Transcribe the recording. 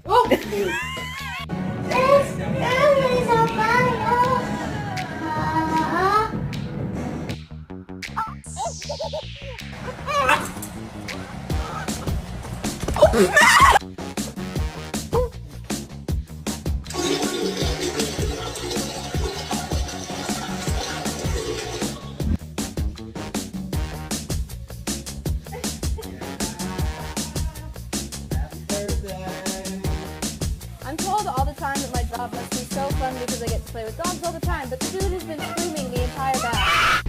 Oh! This room is on fire. I'm told all the time that my job must be so fun because I get to play with dogs all the time, but the food has been screaming the entire batch.